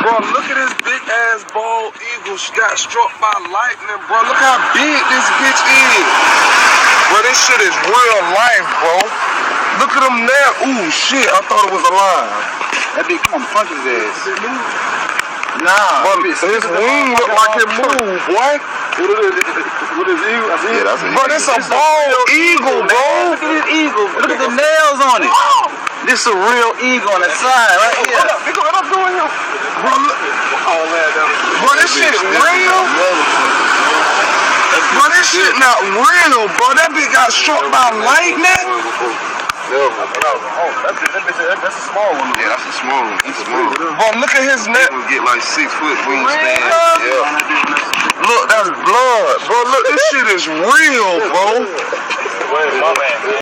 Bro, look at this big ass bald eagle. She got struck by lightning, bro. Look how big this bitch is. Bro, this shit is real life, bro. Look at him now. Ooh, shit. I thought it was alive. That bitch, come on, punch his ass. Nah. Bro, his wing look like it moved, boy. What is eagle? Yeah, that's Bro, this a bald eagle, bro. Look at this eagle. Look at the nails on it. This a real eagle on the side, right here. What I'm doing here? Bro, look. Bro, this shit real. Bro, this shit not real, bro. That bitch got struck by lightning. That's a small one. Yeah, that's a small one. That's small. Bro, look at his neck. You can get like 6 foot wingspan. Yeah. Look, that's blood. Bro, look, this shit is real, bro.